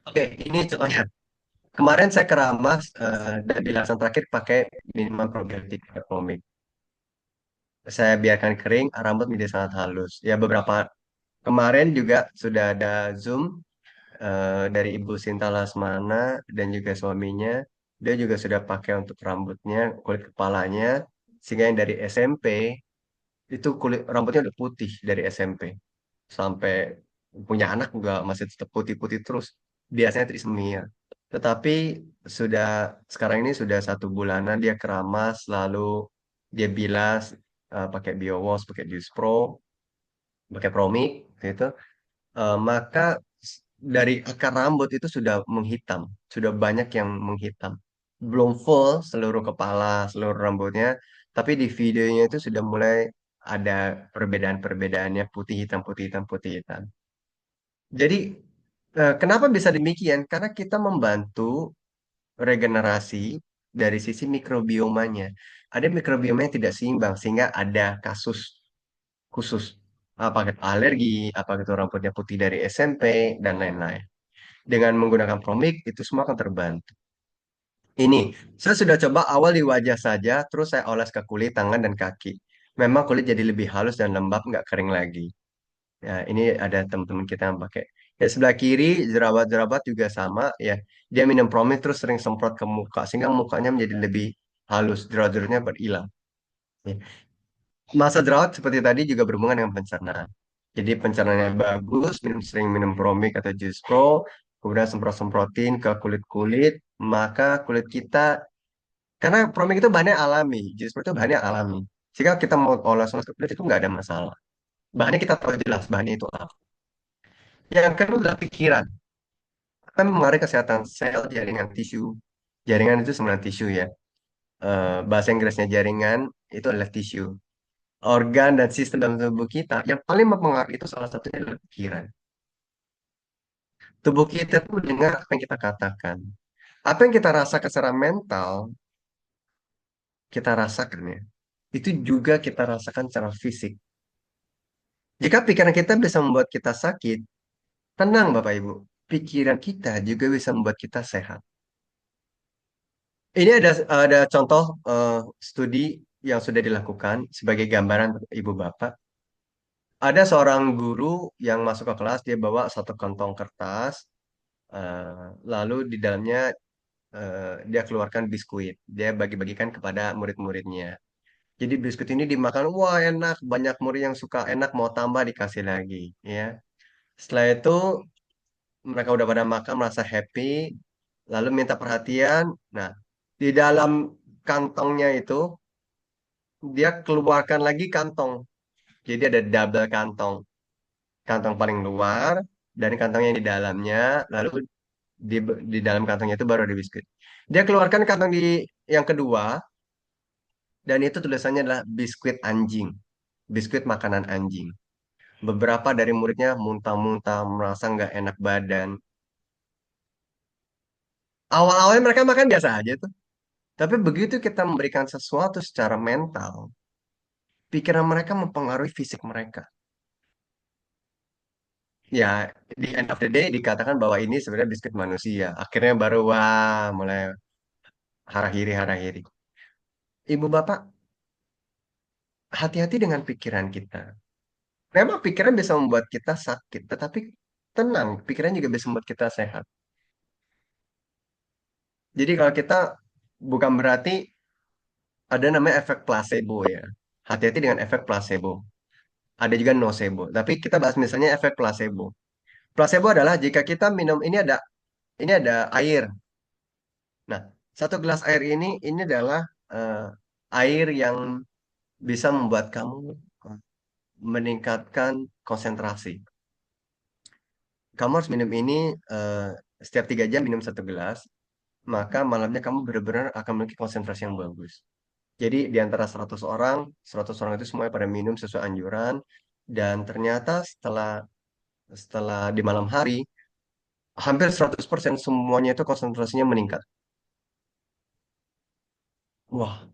Oke, ini contohnya. Kemarin saya keramas dan dilaksanakan terakhir pakai minuman probiotik Promik. Saya biarkan kering, rambut menjadi sangat halus. Ya beberapa kemarin juga sudah ada Zoom dari Ibu Sinta Lasmana dan juga suaminya. Dia juga sudah pakai untuk rambutnya, kulit kepalanya, sehingga yang dari SMP itu kulit rambutnya udah putih dari SMP sampai punya anak juga masih tetap putih-putih terus. Biasanya trisemia. Tetapi sudah sekarang ini sudah 1 bulanan dia keramas, lalu dia bilas pakai BioWash, pakai Juice Pro, pakai Promik, gitu. Maka dari akar rambut itu sudah menghitam, sudah banyak yang menghitam. Belum full seluruh kepala, seluruh rambutnya, tapi di videonya itu sudah mulai ada perbedaan-perbedaannya putih hitam, putih hitam, putih hitam. Jadi kenapa bisa demikian? Karena kita membantu regenerasi dari sisi mikrobiomanya. Ada mikrobioma yang tidak seimbang sehingga ada kasus khusus. Apakah itu alergi, apakah itu rambutnya putih dari SMP, dan lain-lain. Dengan menggunakan Promik, itu semua akan terbantu. Ini, saya sudah coba awal di wajah saja, terus saya oles ke kulit, tangan, dan kaki. Memang kulit jadi lebih halus dan lembab, nggak kering lagi. Ya, ini ada teman-teman kita yang pakai. Ya, sebelah kiri, jerawat-jerawat juga sama. Ya, dia minum Promik terus sering semprot ke muka, sehingga mukanya menjadi lebih halus, jerawat-jerawatnya berhilang. Ya. Masa jerawat seperti tadi juga berhubungan dengan pencernaan. Jadi pencernaannya bagus, sering minum bromik atau jus pro, kemudian semprot-semprotin ke kulit-kulit, maka kulit kita, karena bromik itu bahannya alami, jus pro itu bahannya alami. Jika kita mau oles-oles ke kulit itu nggak ada masalah. Bahannya kita tahu jelas, bahannya itu apa. Yang kedua adalah pikiran. Kan mengaruhi kesehatan sel, jaringan tisu. Jaringan itu sebenarnya tisu ya. Bahasa Inggrisnya jaringan itu adalah tisu. Organ dan sistem dalam tubuh kita yang paling mempengaruhi itu salah satunya adalah pikiran. Tubuh kita tuh dengar apa yang kita katakan. Apa yang kita rasakan secara mental, kita rasakan ya. Itu juga kita rasakan secara fisik. Jika pikiran kita bisa membuat kita sakit, tenang Bapak Ibu. Pikiran kita juga bisa membuat kita sehat. Ini ada contoh studi yang sudah dilakukan sebagai gambaran Ibu Bapak. Ada seorang guru yang masuk ke kelas, dia bawa satu kantong kertas, lalu di dalamnya dia keluarkan biskuit. Dia bagi-bagikan kepada murid-muridnya. Jadi biskuit ini dimakan, wah enak, banyak murid yang suka enak, mau tambah dikasih lagi, ya. Setelah itu mereka udah pada makan, merasa happy, lalu minta perhatian. Nah, di dalam kantongnya itu dia keluarkan lagi kantong. Jadi ada double kantong, kantong paling luar dan kantong yang di dalamnya, lalu di di dalam kantongnya itu baru ada biskuit. Dia keluarkan kantong di yang kedua dan itu tulisannya adalah biskuit anjing, biskuit makanan anjing. Beberapa dari muridnya muntah-muntah, merasa nggak enak badan. Awal-awalnya mereka makan biasa aja tuh. Tapi begitu kita memberikan sesuatu secara mental, pikiran mereka mempengaruhi fisik mereka. Ya, di end of the day dikatakan bahwa ini sebenarnya biskuit manusia. Akhirnya baru wah mulai harahiri. Ibu bapak, hati-hati dengan pikiran kita. Memang pikiran bisa membuat kita sakit, tetapi tenang, pikiran juga bisa membuat kita sehat. Jadi kalau kita bukan berarti ada namanya efek placebo ya. Hati-hati dengan efek placebo. Ada juga nocebo. Tapi kita bahas misalnya efek placebo. Placebo adalah jika kita minum ini ada air. Nah, 1 gelas air ini adalah eh, air yang bisa membuat kamu eh, meningkatkan konsentrasi. Kamu harus minum ini eh, setiap 3 jam minum 1 gelas, maka malamnya kamu benar-benar akan memiliki konsentrasi yang bagus. Jadi di antara 100 orang, 100 orang itu semuanya pada minum sesuai anjuran dan ternyata setelah setelah di malam hari hampir 100% semuanya itu konsentrasinya meningkat. Wah,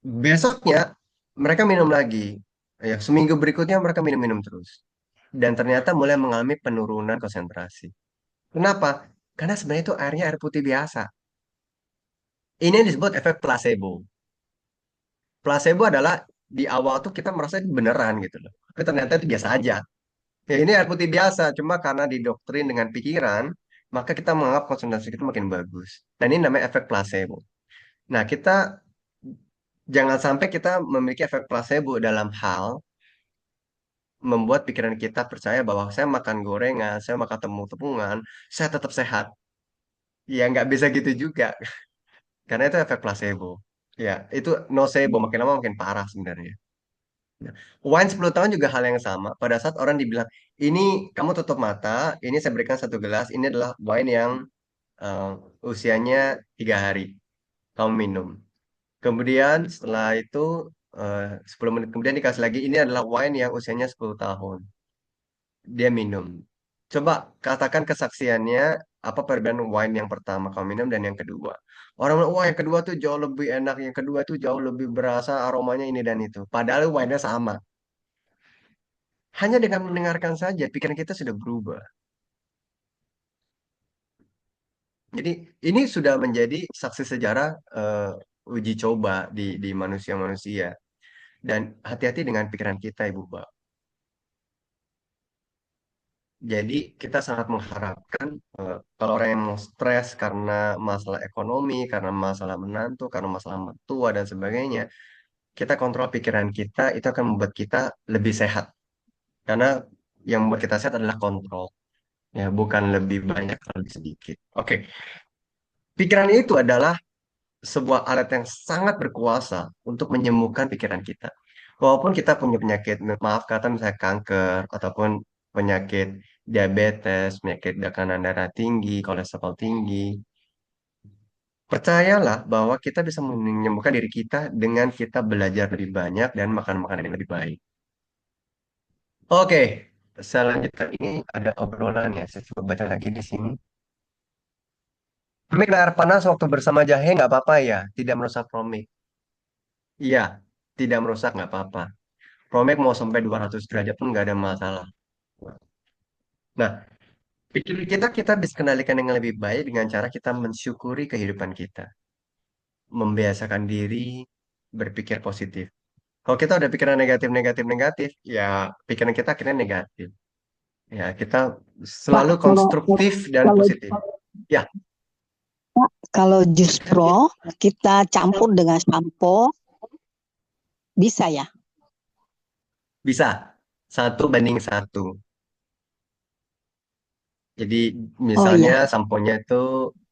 besoknya mereka minum lagi. Ya, seminggu berikutnya mereka minum-minum terus. Dan ternyata mulai mengalami penurunan konsentrasi. Kenapa? Karena sebenarnya itu airnya air putih biasa. Ini yang disebut efek placebo. Placebo adalah di awal tuh kita merasa itu beneran gitu loh. Tapi ternyata itu biasa aja. Ya ini air putih biasa, cuma karena didoktrin dengan pikiran, maka kita menganggap konsentrasi kita makin bagus. Dan ini namanya efek placebo. Nah, kita jangan sampai kita memiliki efek placebo dalam hal membuat pikiran kita percaya bahwa saya makan gorengan, saya makan tepung-tepungan, saya tetap sehat. Ya nggak bisa gitu juga, karena itu efek placebo. Ya, itu nocebo, makin lama makin parah sebenarnya. Nah, wine 10 tahun juga hal yang sama. Pada saat orang dibilang, ini kamu tutup mata, ini saya berikan satu gelas, ini adalah wine yang eh, usianya 3 hari, kamu minum. Kemudian setelah itu 10 menit kemudian dikasih lagi, ini adalah wine yang usianya 10 tahun. Dia minum. Coba katakan kesaksiannya, apa perbedaan wine yang pertama kamu minum dan yang kedua. Orang bilang, wah yang kedua tuh jauh lebih enak, yang kedua tuh jauh lebih berasa aromanya ini dan itu. Padahal wine-nya sama. Hanya dengan mendengarkan saja, pikiran kita sudah berubah. Jadi ini sudah menjadi saksi sejarah uji coba di manusia-manusia. Dan hati-hati dengan pikiran kita, Ibu Mbak. Jadi kita sangat mengharapkan kalau orang yang stres karena masalah ekonomi, karena masalah menantu, karena masalah mertua dan sebagainya, kita kontrol pikiran kita itu akan membuat kita lebih sehat. Karena yang membuat kita sehat adalah kontrol, ya bukan lebih banyak atau lebih sedikit. Oke, pikiran itu adalah sebuah alat yang sangat berkuasa untuk menyembuhkan pikiran kita. Walaupun kita punya penyakit, maaf kata misalnya kanker, ataupun penyakit diabetes, penyakit tekanan darah tinggi, kolesterol tinggi, percayalah bahwa kita bisa menyembuhkan diri kita dengan kita belajar lebih banyak dan makan makanan yang lebih baik. Oke, selanjutnya ini ada obrolan ya, saya coba baca lagi di sini. Mik air panas waktu bersama jahe nggak apa-apa ya, tidak merusak promik. Iya, tidak merusak nggak apa-apa. Promek mau sampai 200 derajat pun nggak ada masalah. Nah, pikiran kita bisa kendalikan dengan lebih baik dengan cara kita mensyukuri kehidupan kita. Membiasakan diri berpikir positif. Kalau kita udah pikiran negatif, negatif, negatif, ya pikiran kita akhirnya negatif. Ya, kita Pak, selalu kalau konstruktif dan kalau positif. Ya, kalau jus kan pro kita campur dengan sampo bisa ya? bisa. 1 banding 1. Jadi Oh misalnya iya.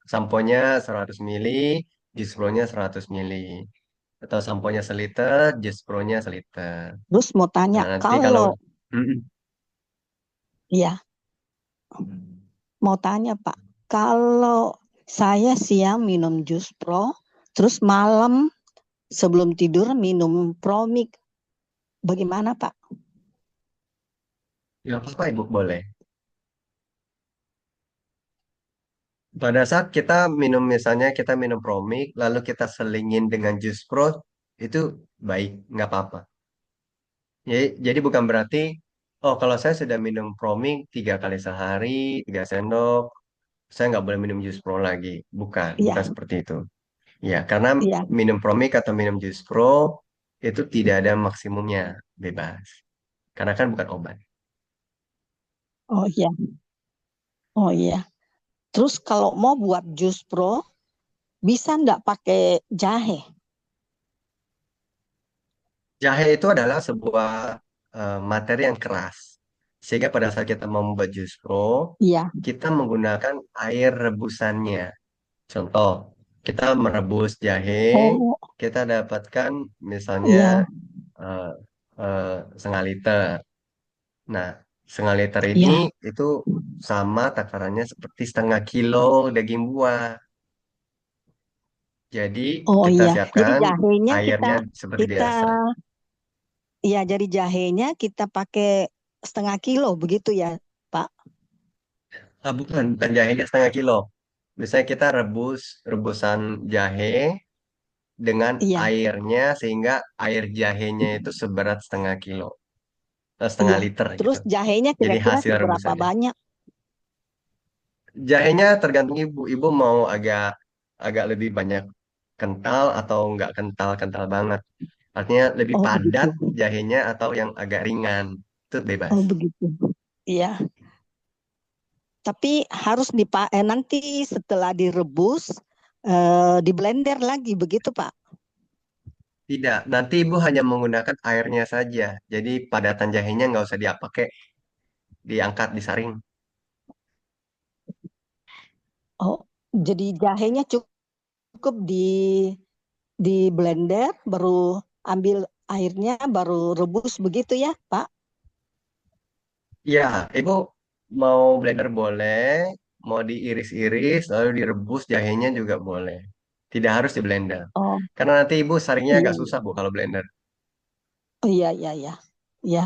samponya 100 mili, jus pro-nya 100 mili. Atau samponya seliter, jus pro-nya seliter. Terus mau tanya Nah, nanti kalau kalau Mm-mm. ya mau tanya Pak, kalau saya siang minum jus pro, terus malam sebelum tidur minum Promik, bagaimana Pak? ya apa Ibu boleh. Pada saat kita minum misalnya kita minum Promik, lalu kita selingin dengan jus pro, itu baik, nggak apa-apa. Jadi bukan berarti, oh kalau saya sudah minum Promik 3 kali sehari, 3 sendok, saya nggak boleh minum jus pro lagi. Bukan, Iya, bukan seperti itu. Ya, karena iya. minum Promik atau minum jus pro itu tidak ada maksimumnya, bebas. Karena kan bukan obat. Oh iya, oh iya. Terus kalau mau buat jus pro, bisa nggak pakai jahe? Jahe itu adalah sebuah materi yang keras. Sehingga pada saat kita mau membuat jus pro, Iya. kita menggunakan air rebusannya. Contoh, kita merebus jahe, Oh kita dapatkan misalnya iya, eh, eh, 1/2 liter. Nah, 1/2 liter ini iya. itu sama takarannya seperti 1/2 kilo daging buah. Jadi Oh kita iya. Jadi siapkan jahenya kita airnya seperti kita biasa. ya jadi jahenya kita pakai 1/2 kilo begitu ya, Pak? Ah, bukan jahenya 1/2 kilo. Misalnya kita rebus rebusan jahe dengan Iya, airnya sehingga air jahenya itu seberat 1/2 kilo, setengah iya. liter gitu. Terus jahenya Jadi kira-kira hasil seberapa rebusannya. banyak? Jahenya tergantung ibu. Ibu mau agak agak lebih banyak kental atau nggak kental-kental banget. Artinya lebih Oh begitu. padat jahenya atau yang agak ringan. Itu bebas. Oh begitu. Iya. Tapi harus nanti setelah direbus di blender lagi begitu Pak. Tidak, nanti ibu hanya menggunakan airnya saja. Jadi padatan jahenya nggak usah dipakai, diangkat, disaring. Oh, jadi jahenya cukup di blender, baru ambil airnya, baru rebus begitu ya, Pak? Ya, ibu mau blender boleh, mau diiris-iris, lalu direbus jahenya juga boleh. Tidak harus di blender. Oh, Karena nanti ibu saringnya iya, agak susah iya. bu kalau blender. Oh, iya, iya, iya. Iya,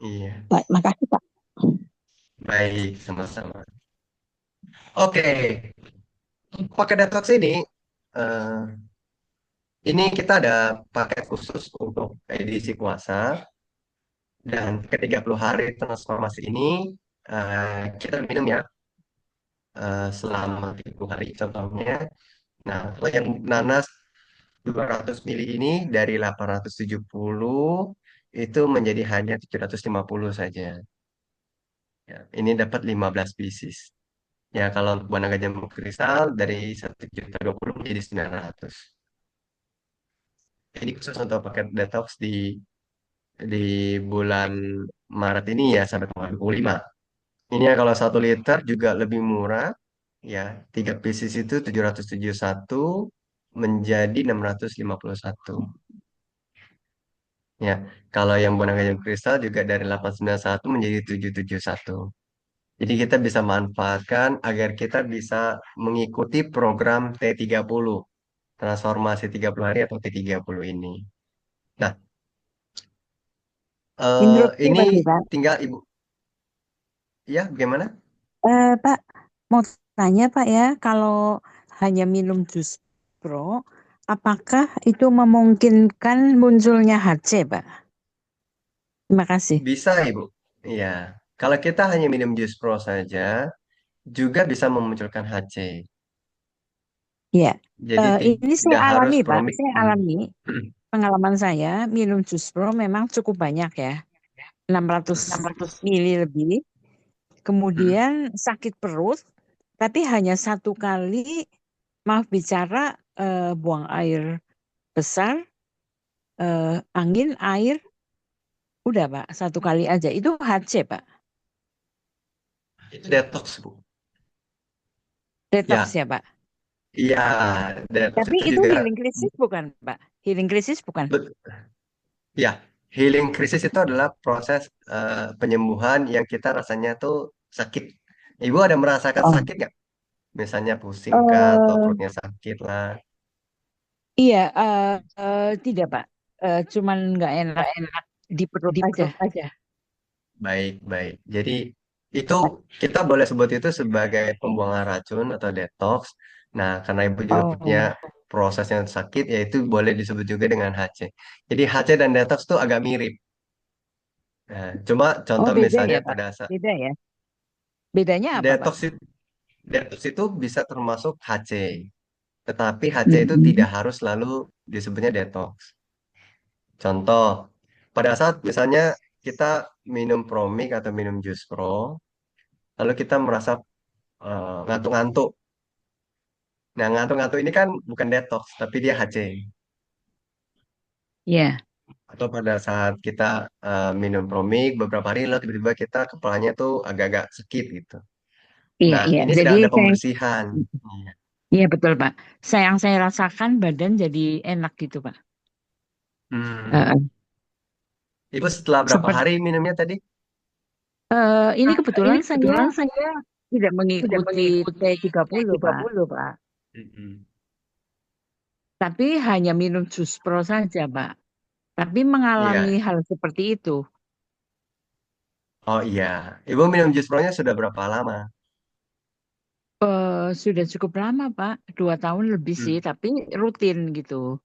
Iya, baik, makasih, Pak. baik, sama-sama. Oke, pakai detox eh, ini kita ada paket khusus untuk edisi puasa dan ke 30 hari transformasi ini kita minum ya selama 30 hari contohnya. Nah, kalau yang nanas 200 mili ini dari 870 itu menjadi hanya 750 saja. Ya, ini dapat 15 pieces. Ya, kalau untuk buah naga jambu kristal dari 1.020 menjadi 900. Jadi khusus untuk paket detox di bulan Maret ini ya sampai tanggal 25. Ini ya kalau 1 liter juga lebih murah. Ya, 3 pieces itu 771 menjadi 651. Ya, kalau yang boneka yang kristal juga dari 891 menjadi 771. Jadi kita bisa manfaatkan agar kita bisa mengikuti program T30, transformasi 30 hari atau T30 ini. Nah, Interupsi ini lagi, Pak. tinggal Ibu, ya bagaimana? Pak, mau tanya Pak ya, kalau hanya minum jus pro, apakah itu memungkinkan munculnya HC, Pak? Terima kasih. Bisa Ibu. Iya. Kalau kita hanya minum jus pro saja, juga bisa memunculkan HC. Ya, Jadi ini saya tidak harus alami Pak, promik. saya alami pengalaman saya minum jus pro memang cukup banyak ya, 600 mili lebih. Kemudian sakit perut, tapi hanya satu kali, maaf bicara, buang air besar, angin, air, udah Pak, satu kali aja. Itu HC Pak, Itu detox, Bu. detox Ya, ya Pak. iya, detox Tapi itu itu juga healing krisis bukan Pak? Healing krisis bukan? ya, healing krisis itu adalah proses penyembuhan yang kita rasanya tuh sakit. Ibu ada merasakan Oh, sakit nggak? Misalnya pusing kah atau eh perutnya sakit lah. iya, tidak Pak. Cuman nggak enak di perut aja. Baik, baik. Jadi itu kita boleh sebut itu sebagai pembuangan racun atau detox. Nah, karena ibu juga punya Oh, proses yang sakit, yaitu boleh disebut juga dengan HC. Jadi HC dan detox tuh agak mirip. Nah, cuma oh contoh beda misalnya ya Pak, pada saat beda ya. Bedanya apa Pak? detox detox itu bisa termasuk HC, tetapi HC itu tidak Mm-mm. harus selalu disebutnya detox. Contoh, pada saat misalnya kita minum Promik atau minum Jus Pro, lalu kita merasa ngantuk-ngantuk. Nah, ngantuk-ngantuk ini kan bukan detox, tapi dia HC. Iya, Atau pada saat kita minum Promik beberapa hari, lalu tiba-tiba kita kepalanya tuh agak-agak sakit gitu. iya, Nah, iya. ini Jadi sedang ada saya, pembersihan. Iya. iya betul Pak. Yang saya rasakan badan jadi enak gitu Pak. Hmm. Heeh. Ibu setelah berapa Seperti hari minumnya tadi? ini kebetulan Ini saya kebetulan saya tidak tidak mengikuti mengikuti T30 Pak, T30, Pak. Mm-mm. tapi hanya minum jus pro saja Pak. Tapi mengalami Iya. hal seperti itu. Oh iya. Ibu minum jus pro-nya sudah berapa lama? Sudah cukup lama Pak, 2 tahun lebih sih, Hmm. tapi rutin gitu.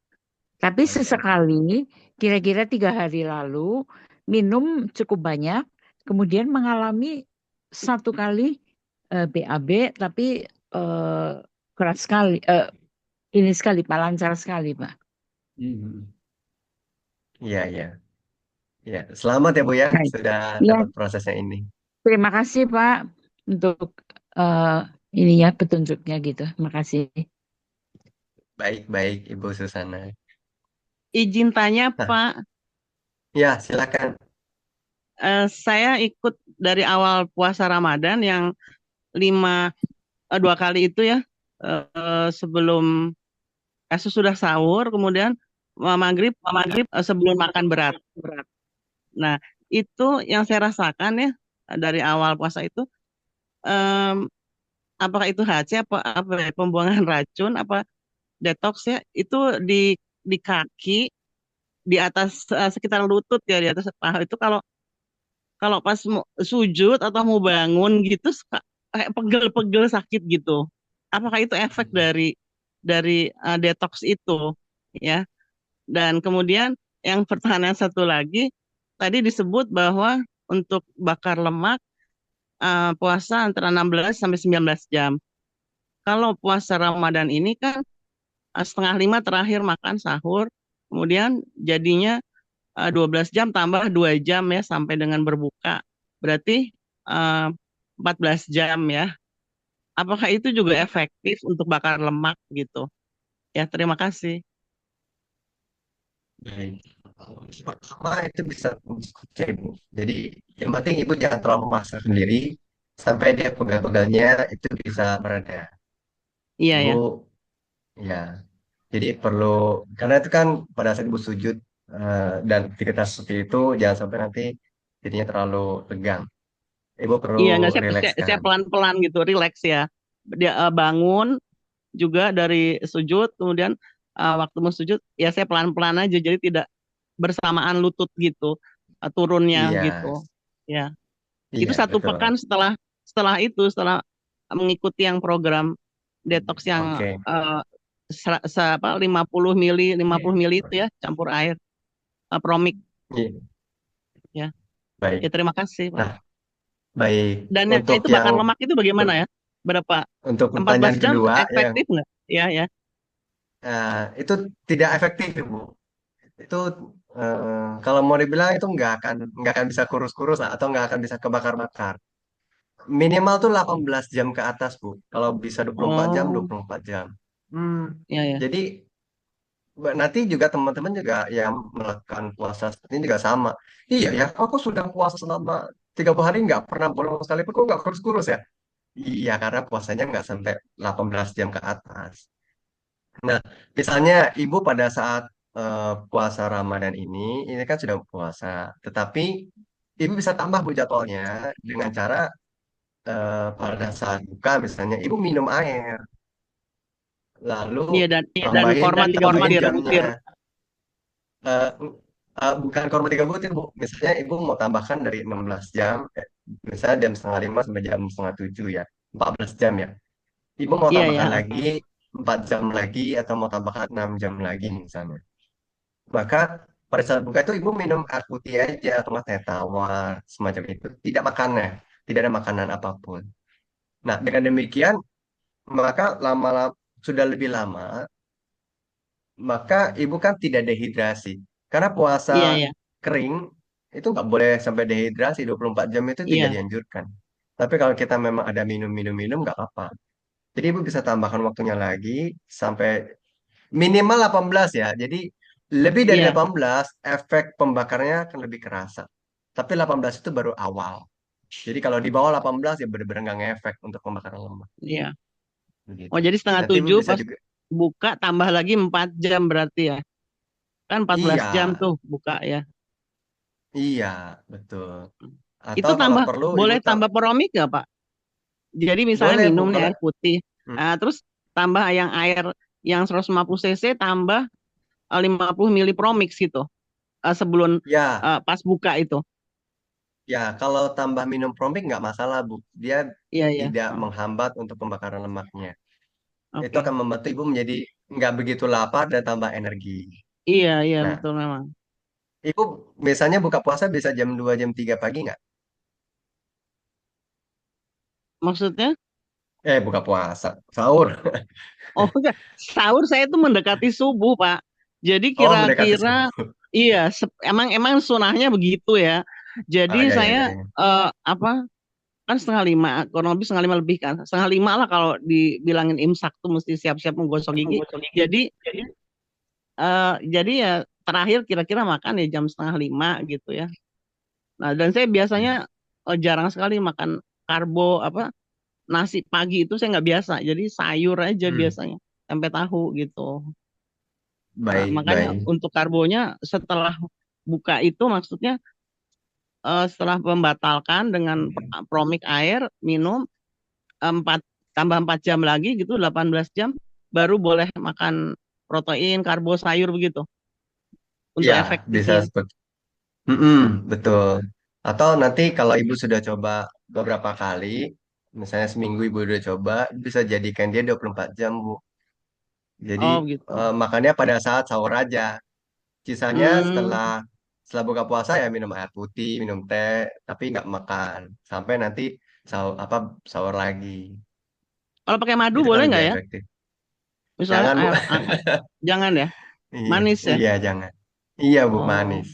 Tapi Oh iya. sesekali, kira-kira 3 hari lalu, minum cukup banyak, kemudian mengalami satu kali BAB, tapi eh, keras sekali, ini sekali Pak, lancar sekali Pak. Hmm. Iya, iya. Ya, selamat ya Bu ya, Baik. sudah Ya, dapat prosesnya ini. terima kasih Pak untuk eh, ini ya petunjuknya gitu. Terima kasih. Baik-baik Ibu Susana. Izin tanya, Nah, Pak, ya silakan. saya ikut dari awal puasa Ramadan yang dua kali itu ya, sebelum sesudah sahur, kemudian maghrib sebelum makan berat. Nah, itu yang saya rasakan ya dari awal puasa itu, em, apakah itu HC apa ya, pembuangan racun apa detox ya, itu di kaki di atas sekitar lutut ya di atas paha itu kalau kalau pas sujud atau mau bangun gitu suka kayak pegel-pegel sakit gitu. Apakah itu efek dari detox itu ya? Dan kemudian yang pertanyaan satu lagi tadi disebut bahwa untuk bakar lemak puasa antara 16 sampai 19 jam. Kalau puasa Ramadan ini kan setengah lima terakhir makan sahur, kemudian jadinya 12 jam tambah 2 jam ya sampai dengan berbuka. Berarti eh, 14 jam ya. Apakah itu juga efektif untuk bakar lemak gitu? Ya, terima kasih. Baik. Pertama itu bisa diskusi Ibu. Jadi yang penting Ibu jangan terlalu memaksa sendiri sampai dia pegal-pegalnya itu bisa mereda. Iya Ibu ya. ya. Jadi perlu karena itu kan pada saat Ibu sujud dan aktivitas seperti itu jangan sampai nanti jadinya terlalu tegang. Ibu perlu Iya, nggak saya rilekskan. pelan-pelan gitu, relax ya. Dia bangun juga dari sujud, kemudian waktu mau sujud ya saya pelan-pelan aja, jadi tidak bersamaan lutut gitu, turunnya gitu. Iya, Ya, itu iya satu betul. pekan setelah setelah mengikuti yang program detox yang Oke. 50 mili itu ya campur air promik Iya, ya. Ya baik. terima kasih Pak. Nah, baik. Dan yang Untuk itu yang bakar lemak itu bagaimana ya? Berapa? untuk 14 pertanyaan jam kedua ya, efektif nggak? Ya ya. itu tidak efektif Ibu. Itu kalau mau dibilang itu nggak akan bisa kurus-kurus lah, atau nggak akan bisa kebakar-bakar. Minimal tuh 18 jam ke atas Bu. Kalau bisa 24 jam, Oh 24 jam. Hmm, ya ya. jadi nanti juga teman-teman juga yang melakukan puasa seperti ini juga sama. Iya ya, aku sudah puasa selama 30 hari nggak pernah bolong sekalipun, kok nggak kurus-kurus ya? Iya, karena puasanya nggak sampai 18 jam ke atas. Nah, misalnya Ibu pada saat puasa Ramadan ini kan sudah puasa, tetapi Ibu bisa tambah Bu jadwalnya dengan cara pada saat buka misalnya Ibu minum air, lalu Iya dan tambahin korma tiga tambahin butir. jamnya. Eh, bukan kurma 3 butir Bu, misalnya Ibu mau tambahkan dari 16 jam, misalnya jam setengah 5 sampai jam setengah 7 ya, 14 jam ya. Ibu mau Iya tambahkan ya. lagi 4 jam lagi atau mau tambahkan 6 jam lagi misalnya. Maka pada saat buka itu ibu minum air putih aja atau nggak teh tawar semacam itu. Tidak makannya, tidak ada makanan apapun. Nah, dengan demikian maka lama-lama sudah lebih lama, maka ibu kan tidak dehidrasi. Karena puasa Iya ya. kering itu nggak boleh sampai dehidrasi 24 jam itu tidak Iya. dianjurkan. Tapi kalau kita memang ada minum-minum nggak apa-apa. Jadi ibu bisa tambahkan waktunya lagi sampai minimal 18 ya. Jadi lebih dari Iya. 18 efek pembakarnya akan lebih kerasa. Tapi 18 itu baru awal. Jadi kalau di bawah 18 ya benar-benar nggak ngefek untuk pembakaran lemak. Iya. Oh Begitu. jadi setengah Nanti Ibu tujuh bisa pas juga. buka tambah lagi 4 jam berarti ya. Kan 14 Iya, jam tuh buka ya. iya, betul. Itu Atau kalau tambah perlu Ibu boleh tambah peromik nggak Pak? Jadi misalnya boleh Bu minum nih kalau air putih, hmm, terus tambah yang air yang 150 cc tambah 50 mili promix gitu sebelum ya, pas buka itu. ya kalau tambah minum promik nggak masalah Bu. Dia Iya iya. tidak Oh, menghambat untuk pembakaran lemaknya. Itu oke. akan membantu Ibu menjadi nggak begitu lapar dan tambah energi. Iya iya Nah, betul memang. Ibu biasanya buka puasa bisa jam 2 jam 3 pagi nggak? Maksudnya? Buka puasa, sahur. Oh enggak, sahur saya itu mendekati subuh, Pak. Jadi Oh, mendekati kira-kira subuh. iya, emang emang sunahnya begitu ya. Ah, Jadi ya, ya, ya, saya ya. apa kan setengah lima, kurang lebih setengah lima lebih kan. Setengah lima lah kalau dibilangin imsak tuh mesti siap-siap menggosok gigi. Jadi ya terakhir kira-kira makan ya jam setengah lima gitu ya. Nah dan saya biasanya jarang sekali makan karbo apa nasi pagi itu saya nggak biasa. Jadi sayur aja Hmm, biasanya sampai tahu gitu. baik, Makanya baik. untuk karbonya setelah buka itu maksudnya setelah membatalkan dengan promik air minum 4 tambah 4 jam lagi gitu 18 jam baru boleh makan protein, karbo, sayur begitu untuk Ya, bisa efektifnya. seperti. Mm-mm, betul. Atau nanti kalau ibu sudah coba beberapa kali, misalnya seminggu ibu udah coba, bisa jadikan dia 24 jam, Bu. Jadi Oh gitu. makannya pada saat sahur aja. Sisanya Hmm. setelah buka puasa ya minum air putih, minum teh, tapi nggak makan sampai nanti sahur lagi. Kalau pakai madu Itu kan boleh lebih nggak ya? efektif. Misalnya Jangan, Bu. air jangan ya, Iya, manis ya. iya jangan. Iya, Bu, Oh manis.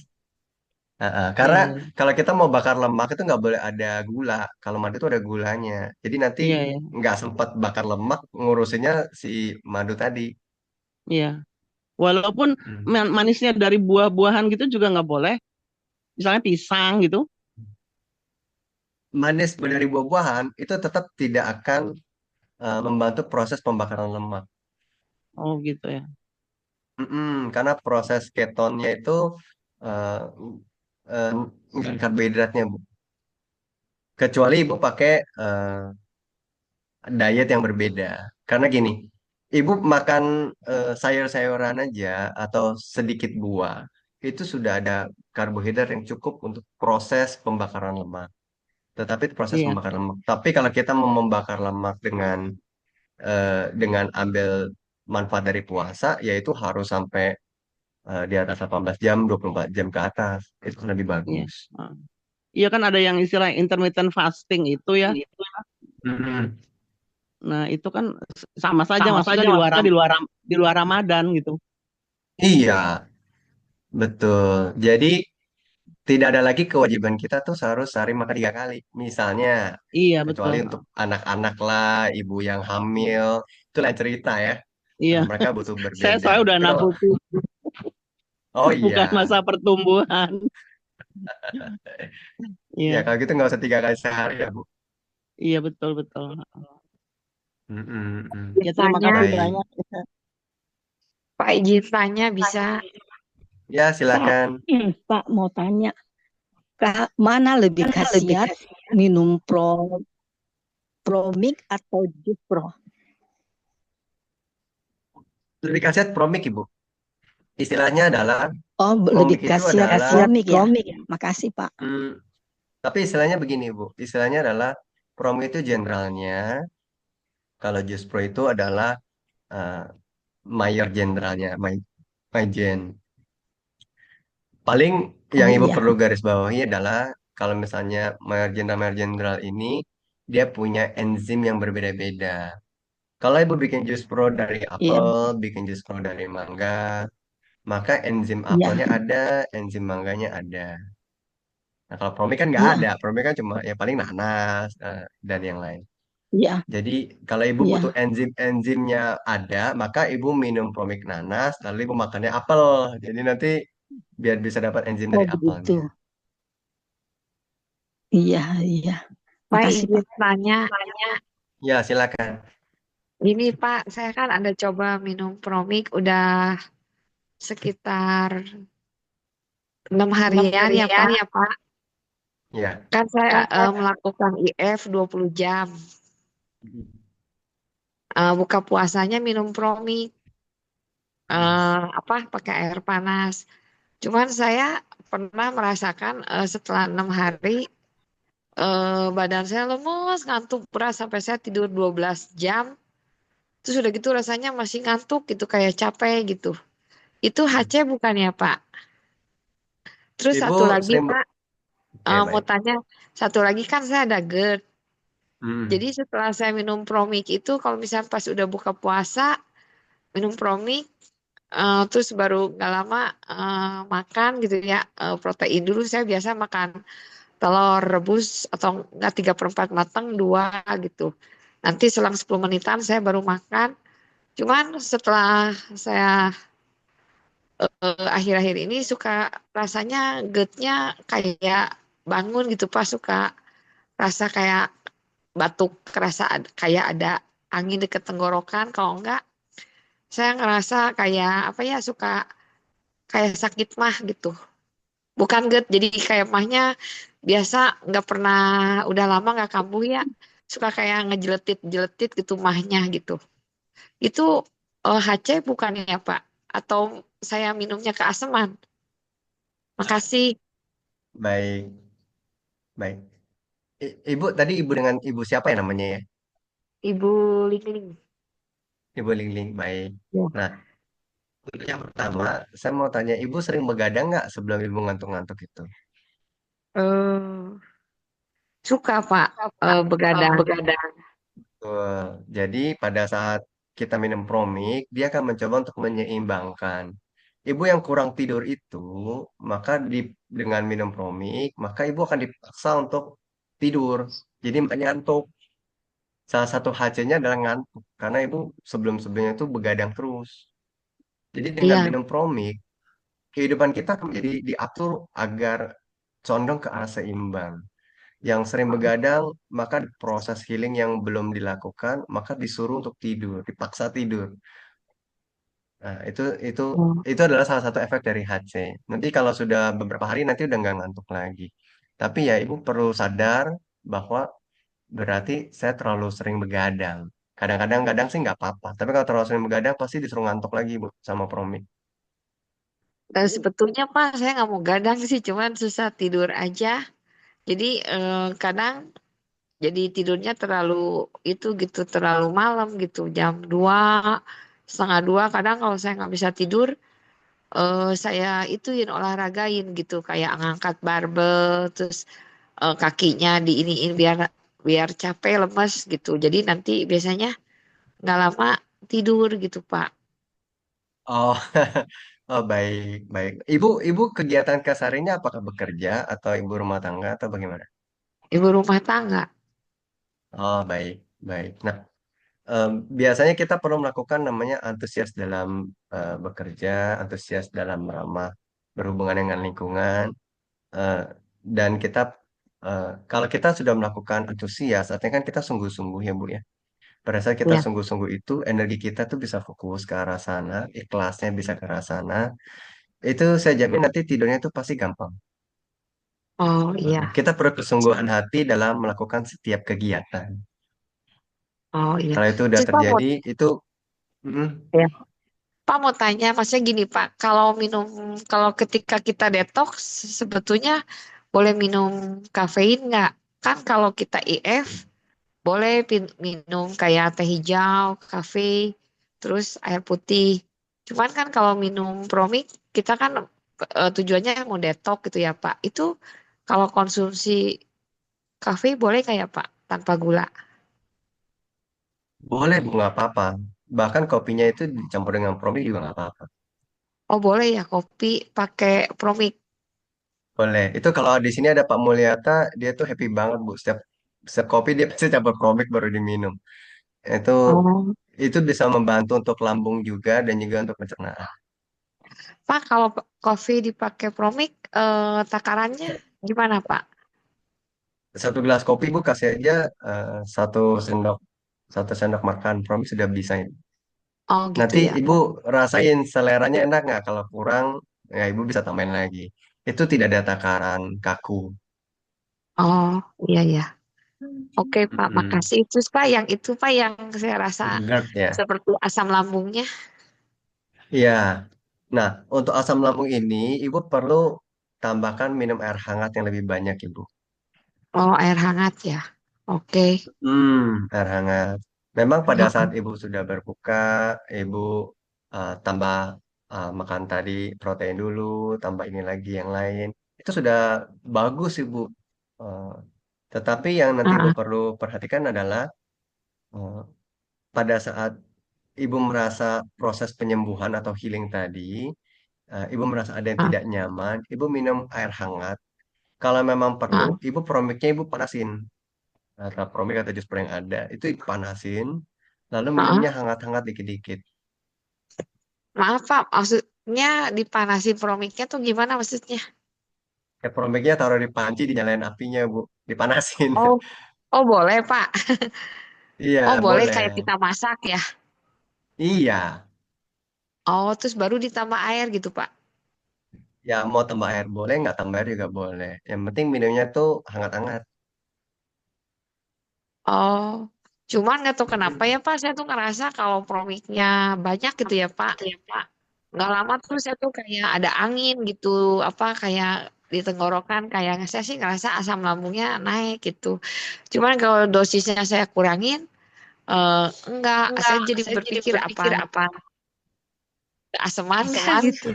Karena iya iya kalau kita mau bakar lemak itu nggak boleh ada gula. Kalau madu itu ada gulanya. Jadi nanti iya iya nggak sempat bakar lemak ngurusinnya si madu tadi. iya. Walaupun Hmm. manisnya dari buah-buahan gitu juga nggak boleh. Misalnya pisang gitu. Manis dari buah-buahan itu tetap tidak akan membantu proses pembakaran lemak. Oh gitu ya. Karena proses ketonnya itu eh, eh, nggak ada karbohidratnya, Bu. Kecuali ibu pakai diet yang berbeda. Karena gini, ibu makan sayur-sayuran aja atau sedikit buah, itu sudah ada karbohidrat yang cukup untuk proses pembakaran lemak. Tetapi itu proses Iya pembakaran lemak. Tapi kalau kita mau membakar lemak dengan ambil manfaat dari puasa, yaitu harus sampai di atas 18 jam, 24 jam ke atas. Itu lebih iya. bagus. Ah. Iya kan ada yang istilah intermittent fasting itu ya. Mm-mm. Nah, itu kan sama saja Sama maksudnya saja maksudnya di luar. Di luar Ramadan gitu. Iya, betul. Jadi tidak ada lagi kewajiban kita tuh harus sehari makan 3 kali. Misalnya, Iya, kecuali betul. untuk anak-anak lah, ibu yang hamil, itu lain cerita ya. Iya, Mereka butuh saya berbeda. soalnya udah Tapi anak kalau, putu, oh bukan iya, masa pertumbuhan. ya Iya, kalau gitu nggak usah 3 kali sehari ya, Bu. iya betul betul. Mm-mm, mm. Ya terima Tanya, kasih Baik, banyak. Pak izin tanya bisa. ya Pak, silakan. Pak mau tanya, Kak, mana lebih khasiat minum Promik atau Jus Pro? Lebih khasiat promik, Ibu. Istilahnya adalah, Oh, lebih promik itu khasiat adalah, Promik ya? Makasih, Pak. mm, tapi istilahnya begini, Bu. Istilahnya adalah, promik itu generalnya, kalau Just Pro itu adalah eh, mayor jenderalnya, Majen. Paling yang Oh ibu iya, perlu garis bawahi adalah kalau misalnya mayor jenderal ini dia punya enzim yang berbeda-beda. Kalau ibu bikin jus pro dari iya, apel, bikin jus pro dari mangga, maka enzim apelnya iya, ada, enzim mangganya ada. Nah kalau promi kan nggak ada, iya, promi kan cuma ya paling nanas dan yang lain. iya, Jadi kalau ibu butuh iya. enzimnya ada, maka ibu minum promik nanas, lalu ibu makannya apel. Jadi nanti biar bisa dapat enzim Oh dari begitu. apelnya. Iya, iya. Pak Makasih, izin Pak. tanya. Ya silakan. Ini Pak, saya kan ada coba minum Promik udah sekitar 6 harian ya Pak. Ya. Kan saya melakukan IF 20 jam. Buka puasanya minum Promik. Apa pakai air panas. Cuman saya pernah merasakan setelah 6 hari badan saya lemes, ngantuk berat sampai saya tidur 12 jam. Terus udah gitu rasanya masih ngantuk gitu kayak capek gitu. Itu HC bukan ya Pak? Terus Ibu satu lagi sering Pak, Oke, mau baik. tanya, satu lagi kan saya ada GERD. Hmm. Jadi setelah saya minum Promik itu, kalau misalnya pas udah buka puasa, minum Promik, terus baru nggak lama makan gitu ya, protein dulu saya biasa makan telur rebus atau enggak 3/4 matang, dua gitu. Nanti selang 10 menitan saya baru makan. Cuman setelah saya akhir-akhir ini suka rasanya gutnya kayak bangun gitu Pak, suka rasa kayak batuk, kerasa kayak ada angin deket tenggorokan. Kalau enggak, saya ngerasa kayak apa ya, suka kayak sakit mah gitu. Bukan GERD, jadi kayak mahnya biasa nggak pernah, udah lama nggak kambuh ya. Suka kayak ngejeletit-jeletit gitu mahnya gitu. Itu HC bukan ya Pak? Atau saya minumnya keaseman? Makasih. Baik, baik. Ibu tadi ibu dengan ibu siapa ya namanya ya? Ibu Lingling. Ibu Lingling, baik. Ya. Nah, untuk yang pertama, saya mau tanya, ibu sering begadang nggak sebelum ibu ngantuk-ngantuk itu? Eh, suka Pak begadang. Begadang. Betul. Jadi pada saat kita minum promik, dia akan mencoba untuk menyeimbangkan. Ibu yang kurang tidur itu, maka dengan minum promik, maka ibu akan dipaksa untuk tidur. Jadi mbak ngantuk. Salah satu HC-nya adalah ngantuk, karena ibu sebelum-sebelumnya itu begadang terus. Jadi dengan Iya. minum promik, kehidupan kita akan menjadi diatur agar condong ke arah seimbang. Yang sering begadang, maka proses healing yang belum dilakukan, maka disuruh untuk tidur, dipaksa tidur. Nah, itu Oh. itu adalah salah satu efek dari HC. Nanti kalau sudah beberapa hari nanti udah nggak ngantuk lagi. Tapi ya ibu perlu sadar bahwa berarti saya terlalu sering begadang. Kadang-kadang sih nggak apa-apa. Tapi kalau terlalu sering begadang pasti disuruh ngantuk lagi bu sama Promi. Dan sebetulnya Pak, saya nggak mau gadang sih, cuman susah tidur aja. Jadi kadang jadi tidurnya terlalu itu gitu, terlalu malam gitu, jam 2, setengah 2. Kadang kalau saya nggak bisa tidur, saya ituin, olahragain gitu, kayak ngangkat barbel, terus kakinya diiniin biar biar capek, lemes gitu. Jadi nanti biasanya nggak lama tidur gitu Pak. Oh, oh baik, baik. Ibu kegiatan kesehariannya apakah bekerja atau ibu rumah tangga atau bagaimana? Ibu rumah tangga. Oh, baik, baik. Nah, em, biasanya kita perlu melakukan namanya antusias dalam bekerja, antusias dalam meramah, berhubungan dengan lingkungan, eh, dan kita kalau kita sudah melakukan antusias, artinya kan kita sungguh-sungguh ya Bu ya. Pada saat kita Ya. sungguh-sungguh itu, energi kita tuh bisa fokus ke arah sana, ikhlasnya bisa ke arah sana. Itu saya jamin nanti tidurnya itu pasti gampang. Oh iya. Kita perlu kesungguhan hati dalam melakukan setiap kegiatan. Oh iya. Kalau itu udah Terus Pak mau, terjadi, itu mm, ya. Pak mau tanya, maksudnya gini Pak, kalau minum, kalau ketika kita detox, sebetulnya boleh minum kafein nggak? Kan kalau kita IF, boleh minum kayak teh hijau, kafe, terus air putih. Cuman kan kalau minum Promik, kita kan tujuannya mau detox gitu ya Pak. Itu kalau konsumsi kafe boleh kayak Pak, tanpa gula? boleh Bu, nggak apa-apa. Bahkan kopinya itu dicampur dengan promil juga nggak apa-apa. Oh boleh ya kopi pakai Promik. Boleh. Itu kalau di sini ada Pak Mulyata, dia tuh happy banget Bu. Setiap kopi dia pasti campur promil baru diminum. Itu Oh. itu bisa membantu untuk lambung juga dan juga untuk pencernaan. Pak, kalau kopi dipakai Promik, takarannya gimana, Pak? Satu gelas kopi Bu kasih aja eh, satu sendok satu sendok makan promil sudah bisa ini. Oh, gitu Nanti ya. ibu rasain seleranya enak nggak? Kalau kurang, ya ibu bisa tambahin lagi. Itu tidak ada takaran kaku. Oh, iya, ya. Oke, Pak. Mm-mm. Makasih. Terus, Pak, yang itu, Pak, yang saya rasa GERD ya. seperti asam lambungnya. Iya. Nah, untuk asam lambung ini, ibu perlu tambahkan minum air hangat yang lebih banyak, ibu. Oh, air hangat ya. Oke. Air hangat. Memang pada saat Oh, ibu sudah berbuka, ibu tambah makan tadi protein dulu, tambah ini lagi yang lain. Itu sudah bagus, ibu. Eh, Tetapi yang nanti Ibu Heeh, perlu perhatikan adalah eh, pada saat Ibu merasa proses penyembuhan atau healing tadi, Ibu merasa ada yang heeh, tidak nyaman, Ibu minum air hangat. Kalau memang perlu, heeh, Ibu promiknya Ibu panasin. Nah, promik atau jus yang ada, itu Ibu panasin, lalu heeh. minumnya hangat-hangat dikit-dikit. Maaf Pak, maksudnya dipanasi promiknya tuh gimana maksudnya? Ya, promiknya taruh di panci, dinyalain apinya, Bu. Dipanasin. Oh, oh boleh Pak. Iya, Oh boleh boleh. kayak kita masak ya. Iya. Oh terus baru ditambah air gitu Pak. Ya, mau tambah air boleh, nggak tambah air juga boleh. Yang penting minumnya tuh hangat-hangat. Oh, cuman nggak tahu kenapa ya Pak, saya tuh ngerasa kalau promiknya banyak gitu ya Pak. Nggak lama tuh saya tuh kayak ada angin gitu, apa kayak di tenggorokan kayak saya sih ngerasa asam lambungnya naik gitu. Cuman kalau dosisnya saya kurangin, eh, enggak, saya jadi berpikir apa keasemannya gitu.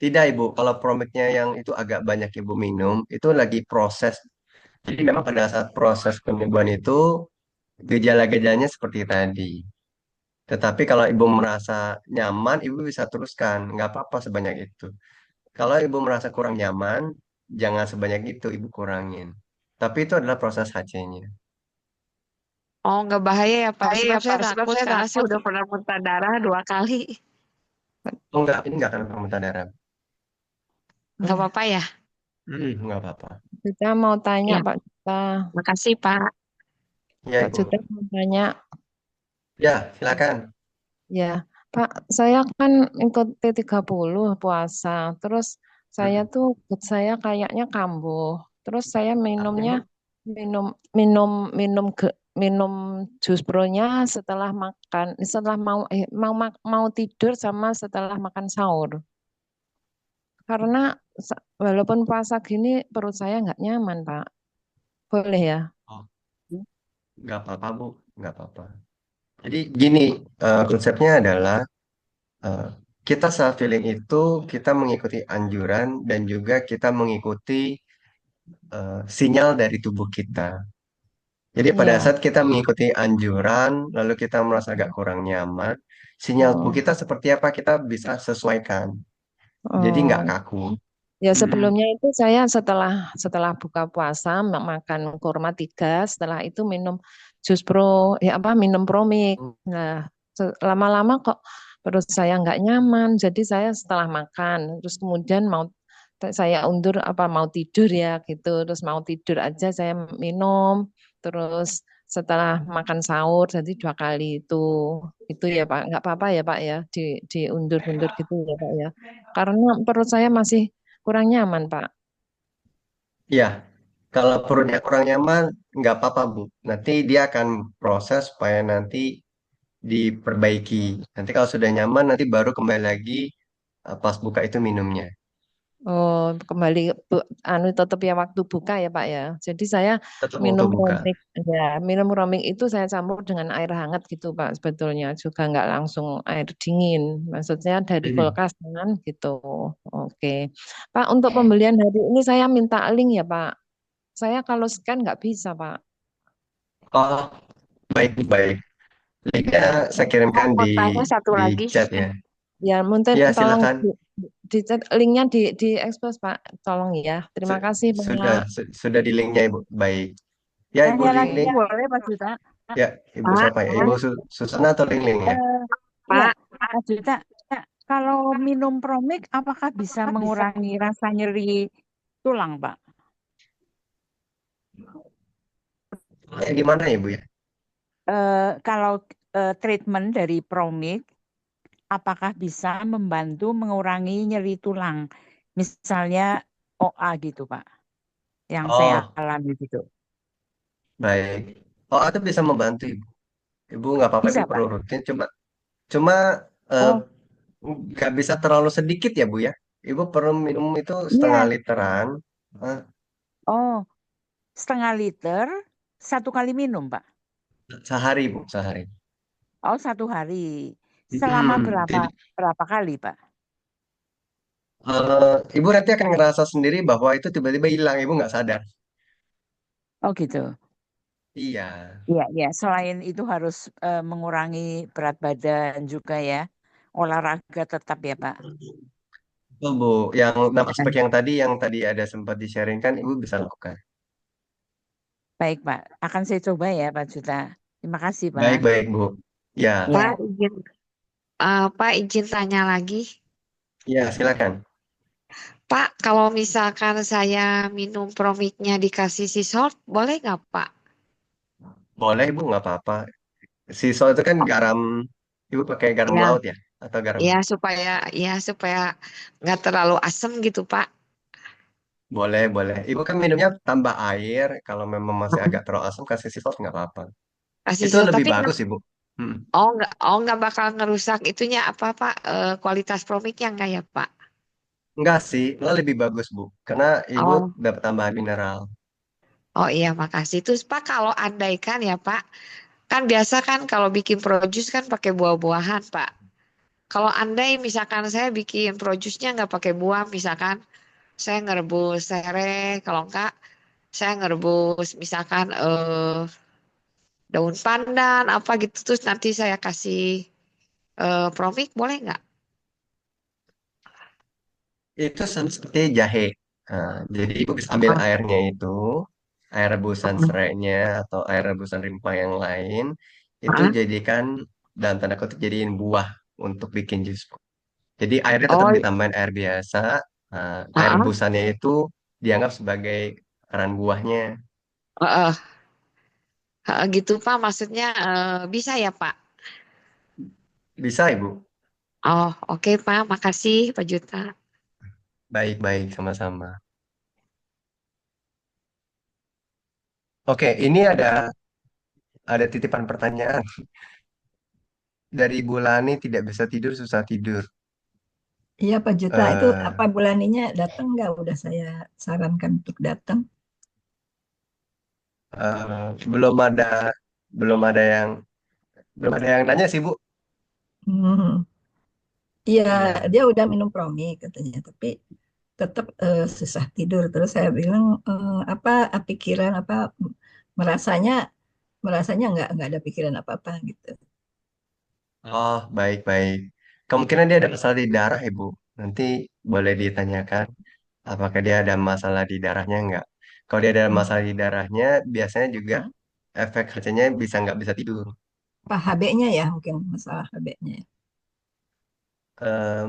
Tidak, Ibu. Kalau promiknya yang itu agak banyak Ibu minum, itu lagi proses. Jadi memang pada saat proses penyembuhan itu, gejala-gejalanya seperti tadi. Tetapi kalau Ibu merasa nyaman, Ibu bisa teruskan. Nggak apa-apa sebanyak itu. Kalau Ibu merasa kurang nyaman, jangan sebanyak itu Ibu kurangin. Tapi itu adalah proses HC-nya. Oh, nggak bahaya ya Pak, sebab saya takut karena saya udah pernah muntah darah 2 kali. Oh enggak, ini enggak akan muntah darah. Nggak Hmm. apa-apa ya? Nggak apa-apa. Kita mau tanya Ya, Pak Juta. makasih Pak. Ya, Pak Ibu. Juta mau tanya. Ya, silakan. Ya, Pak, saya kan ikut T30 puasa. Terus saya Mm. tuh gut saya kayaknya kambuh. Terus saya Tapi, minumnya Bu, minum minum minum minum jus bronya setelah makan, setelah mau tidur sama setelah makan sahur. Karena walaupun puasa gini perut saya nggak nyaman, Pak. Boleh ya? oh, nggak apa-apa, Bu. Nggak apa-apa. Jadi gini, konsepnya adalah eh, kita self healing itu kita mengikuti anjuran dan juga kita mengikuti sinyal dari tubuh kita. Jadi pada Iya. saat kita mengikuti anjuran, lalu kita merasa agak kurang nyaman, sinyal tubuh Oh, kita seperti apa kita bisa sesuaikan. Jadi nggak oh. kaku. Ya Mm-mm. sebelumnya itu saya setelah setelah buka puasa makan kurma 3, setelah itu minum jus pro, ya apa minum promik. Nah lama-lama kok perut saya nggak nyaman, jadi saya setelah makan terus kemudian mau saya undur apa mau tidur ya gitu, terus mau tidur aja saya minum, terus setelah makan sahur jadi 2 kali itu ya Pak nggak apa-apa ya Pak ya diundur-undur gitu ya Pak ya, karena perut saya masih kurang nyaman, Pak. Iya, kalau perutnya kurang nyaman, nggak apa-apa, Bu. Nanti dia akan proses supaya nanti diperbaiki. Nanti kalau sudah nyaman, nanti baru kembali lagi pas buka itu minumnya. Oh, kembali anu tetap ya waktu buka ya, Pak ya. Jadi saya Tetap waktu minum buka. romik ya, minum romik itu saya campur dengan air hangat gitu, Pak. Sebetulnya juga nggak langsung air dingin. Maksudnya dari Mhm. kulkas kan gitu. Oke. Pak, untuk pembelian hari ini saya minta link ya, Pak. Saya kalau scan nggak bisa, Pak. Oh, baik, baik. Linknya saya Oh, kirimkan mau tanya satu di lagi. chat ya. Ya, mungkin Ya, tolong silakan. di linknya di expose Pak, tolong ya. Terima kasih Sudah, Pak. sudah di linknya, Ibu. Baik. Ya, Ibu Tanya lagi link-link. boleh Pak Juta? Ya, Ibu Pak, siapa ya? Oh, Ibu Susana atau link-link ya? eh, iya Pak, Pak Juta. Kalau minum Promik, apakah bisa mengurangi rasa nyeri tulang, Pak? Gimana ya, Ibu ya? Kalau treatment dari Promik, apakah bisa membantu mengurangi nyeri tulang? Misalnya OA gitu, Pak, yang saya Oh, alami gitu. baik. Oh, itu bisa membantu, Ibu. Ibu nggak apa-apa, Ibu Bisa, perlu Pak? rutin. Cuma eh, Oh, nggak bisa terlalu sedikit ya, Bu ya. Ibu perlu minum itu setengah iya. literan eh, Oh, 0,5 liter 1 kali minum, Pak. sehari, Bu, sehari. Oh, 1 hari. Selama berapa Jadi, berapa kali, Pak? Ibu nanti akan ngerasa sendiri bahwa itu tiba-tiba hilang, Ibu nggak sadar. Oh gitu. Iya, Iya, iya. Selain itu harus mengurangi berat badan juga ya. Olahraga tetap ya, Pak. betul Bu. Yang 6 aspek Ya. yang tadi ada sempat di-sharingkan, Ibu bisa lakukan. Baik, Pak. Akan saya coba ya, Pak Juta. Terima kasih, Pak. Baik-baik Bu. Ya, Pak, Ya. Pak izin tanya lagi. ya silakan. Pak, kalau misalkan saya minum Promiknya dikasih sea salt, boleh nggak Pak? Boleh Bu, nggak apa-apa. Sea salt itu kan garam, Ibu pakai garam Ya, laut ya? Atau garam? ya supaya nggak terlalu asem gitu Pak. Boleh, boleh. Ibu kan minumnya tambah air. Kalau memang masih agak terlalu asam, kasih sea salt nggak apa-apa. Kasih Itu sea salt, lebih tapi bagus Ibu. Hmm. oh nggak bakal ngerusak itunya apa Pak? Kualitas Promiknya nggak ya Pak? Enggak sih, malah lebih bagus Bu. Karena Ibu Oh, dapat tambahan mineral. oh iya makasih. Terus Pak kalau andaikan ya Pak, kan biasa kan kalau bikin produce kan pakai buah-buahan Pak. Kalau andai misalkan saya bikin produce-nya nggak pakai buah, misalkan saya ngerebus sereh, kalau enggak saya ngerebus misalkan daun pandan apa gitu terus nanti saya kasih profit boleh nggak? Itu sama seperti jahe. Nah, jadi Ibu bisa ambil Oh, airnya itu, air rebusan oh, serainya atau air rebusan rimpang yang lain, itu ah. jadikan dalam tanda kutip jadiin buah untuk bikin jus. Jadi airnya tetap Oh, ditambahin air biasa. Nah, air ah, ah. rebusannya itu dianggap sebagai akaran buahnya. Heeh, heeh, gitu Pak maksudnya bisa ya Pak? Bisa Ibu. Oh oke Pak makasih Pak Juta. Baik-baik sama-sama. Oke, ini ada titipan pertanyaan dari Bulani tidak bisa tidur susah tidur. Iya Pak Juta, itu Eh, apa bulan ini datang nggak? Udah saya sarankan untuk datang. eh, belum ada belum ada yang belum ada yang nanya sih Bu. Hmm. Iya, Ya. dia udah minum Promi katanya, tapi tetap susah tidur. Terus saya bilang apa pikiran apa merasanya merasanya nggak ada pikiran apa-apa gitu. Oh, baik-baik. Kemungkinan dia ada masalah di darah, Ibu. Nanti boleh ditanyakan apakah dia ada masalah di darahnya enggak. Kalau dia ada Hmm. masalah di darahnya, biasanya juga efek kerjanya bisa nggak bisa tidur. Apa HB-nya ya mungkin masalah HB-nya.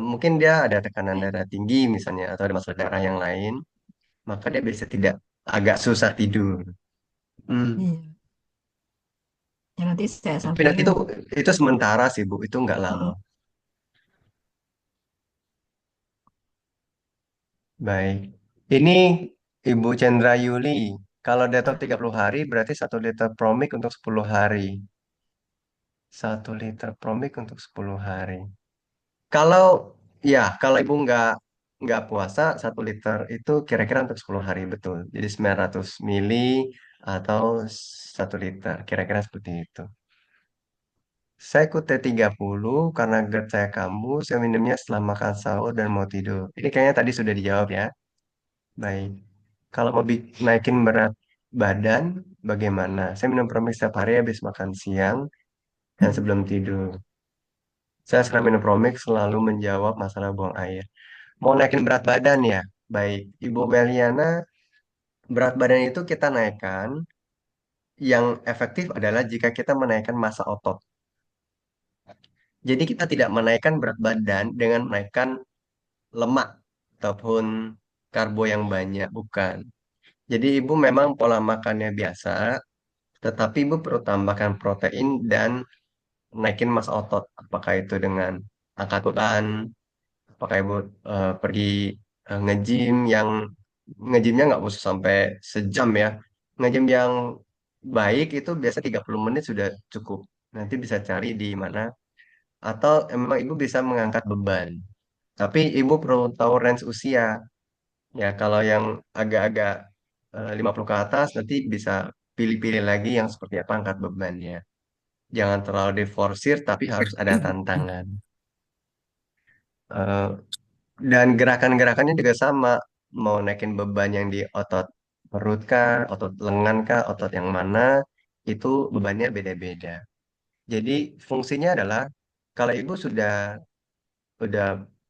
Mungkin dia ada tekanan darah tinggi misalnya, atau ada masalah darah yang lain, maka dia bisa tidak agak susah tidur. Hmm. Iya. Ya, nanti saya Tapi nanti sampaikan. itu sementara sih, Bu. Itu nggak lama. Mm-mm. Baik. Ini Ibu Chandra Yuli. Kalau detox 30 hari berarti 1 liter Promik untuk 10 hari. 1 liter Promik untuk 10 hari. Kalau kalau Ibu nggak puasa, 1 liter itu kira-kira untuk 10 hari betul. Jadi 900 mili atau 1 liter. Kira-kira seperti itu. Saya ikut T30 karena GERD saya kambuh. Saya minumnya setelah makan sahur dan mau tidur. Ini kayaknya tadi sudah dijawab ya. Baik. Kalau mau naikin berat badan, bagaimana? Saya minum Promix setiap hari habis makan siang dan sebelum tidur. Saya setelah minum Promix selalu menjawab masalah buang air. Mau naikin berat badan ya? Baik. Ibu Meliana, berat badan itu kita naikkan. Yang efektif adalah jika kita menaikkan massa otot. Jadi kita tidak menaikkan berat badan dengan menaikkan lemak ataupun karbo yang banyak, bukan. Jadi ibu memang pola makannya biasa, tetapi ibu perlu tambahkan protein dan naikin massa otot. Apakah itu dengan angkat beban, apakah ibu pergi nge-gym yang nge-gymnya nggak usah sampai sejam ya. Nge-gym yang baik itu biasa 30 menit sudah cukup. Nanti bisa cari di mana. Atau memang ibu bisa mengangkat beban. Tapi ibu perlu tahu range usia. Ya, kalau yang agak-agak 50 ke atas nanti bisa pilih-pilih lagi yang seperti apa angkat bebannya. Jangan terlalu diforsir tapi harus ada tantangan. Eh, dan gerakan-gerakannya juga sama. Mau naikin beban yang di otot perut kah, otot lengan kah, otot yang mana, itu bebannya beda-beda. Jadi fungsinya adalah kalau ibu sudah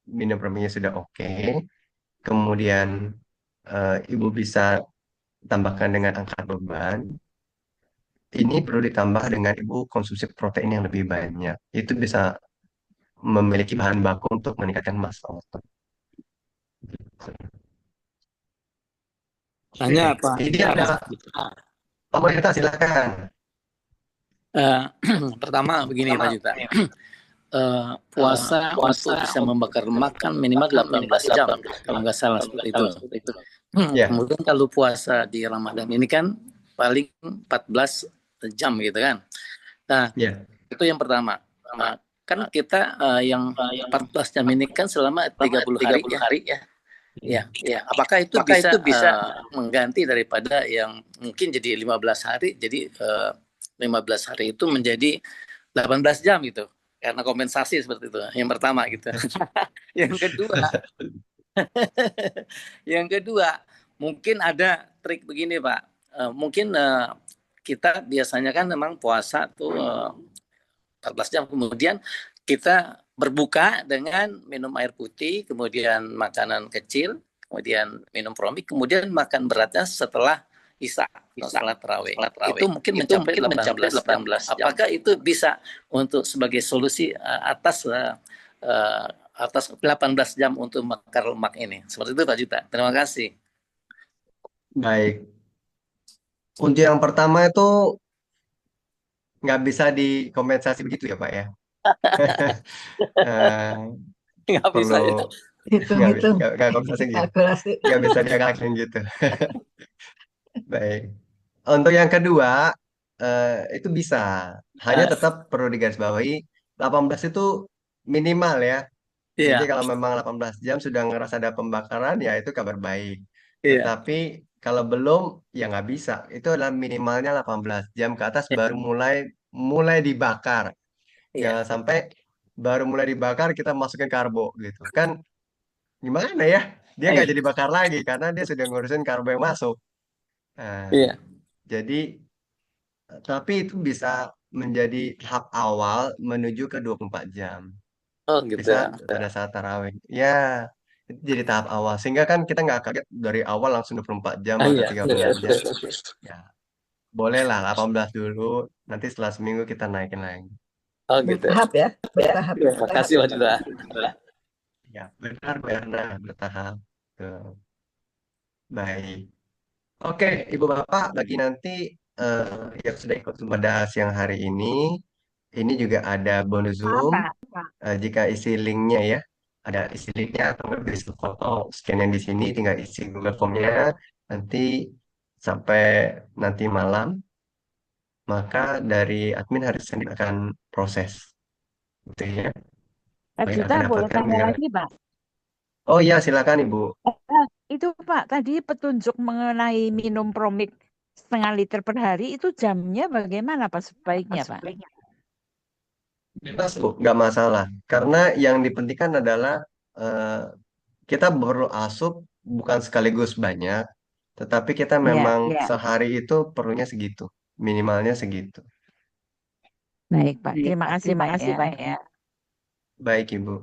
minum preminya sudah oke, kemudian ibu bisa tambahkan dengan angkat beban, ini perlu ditambah dengan ibu konsumsi protein yang lebih banyak. Itu bisa memiliki bahan baku untuk meningkatkan massa otot. Tanya Oke, apa? ini Pak ada Rizky? pemerintah silakan. Eh, pertama begini Pak Juta. Puasa untuk bisa membakar lemak kan minimal 18 jam kalau nggak salah seperti itu. Ya, Kemudian kalau puasa di Ramadan ini kan paling 14 jam gitu kan. Nah, ya, itu yang pertama. Kan kita yang 14 jam ini kan selama 30 hari ya. Ya, apakah itu bisa mengganti daripada yang mungkin jadi 15 hari, jadi 15 hari itu menjadi 18 jam gitu. Karena kompensasi seperti itu. Yang pertama gitu. Yang kedua, yang kedua, mungkin ada trik begini, Pak. Mungkin kita biasanya kan memang puasa tuh 14 jam, kemudian kita berbuka dengan minum air putih, kemudian makanan kecil, kemudian minum promik, kemudian makan beratnya setelah Isya, salat tarawih. Itu mungkin mencapai 18 jam. Apakah itu bisa untuk sebagai solusi atas 18 jam untuk bakar lemak ini? Seperti itu Pak Juta. Terima kasih. baik. Untuk yang pertama itu nggak bisa dikompensasi begitu ya Pak ya. Eh, Nggak bisa perlu ya. Hitung-hitung, nggak kompensasi gitu. kalkulasi. Nggak bisa diangkat gitu. Baik. Untuk yang kedua, itu bisa. Hanya tetap perlu digarisbawahi 18 itu minimal ya. Jadi Iya, kalau memang 18 jam sudah ngerasa ada pembakaran, ya itu kabar baik. iya, Tetapi kalau belum, ya nggak bisa. Itu adalah minimalnya 18 jam ke atas baru mulai mulai dibakar. iya, Jangan sampai baru mulai dibakar kita masukin karbo gitu. Kan gimana ya? Dia nggak iya, jadi bakar lagi karena dia sudah ngurusin karbo yang masuk. Nah, iya. jadi tapi itu bisa menjadi tahap awal menuju ke 24 jam. Oh gitu. Bisa pada saat tarawih. Ya, itu jadi tahap awal. Sehingga kan kita nggak kaget dari awal langsung 24 jam Ah, atau iya, 30 iya. jam. Ya, bolehlah 18 dulu. Nanti setelah seminggu kita naikin lagi. Oh gitu. Bertahap ya, bertahap. Terima kasih Pak Juta. Ya, benar, benar, bertahap. Tuh. Baik. Oke, Ibu Bapak, bagi nanti yang sudah ikut pada siang hari ini juga ada bonus Zoom. Jika isi linknya ya, ada isi linknya atau nggak bisa foto scan yang di sini, tinggal isi Google Formnya. Nanti sampai nanti malam, maka dari admin hari Senin akan proses, gitu ya. Pak Baik, Juta akan boleh dapatkan tanya lagi, Pak. Oh iya, silakan Ibu. Itu Pak, tadi petunjuk mengenai minum promik 0,5 liter per hari, itu jamnya bagaimana Pak sebaiknya, Pak? Bebas Bu, nggak masalah. Karena yang dipentingkan adalah eh, kita perlu asup bukan sekaligus banyak, tetapi kita Ya, memang sehari itu perlunya segitu, minimalnya segitu. baik Pak. Terima kasih Pak ya. Baik Ibu.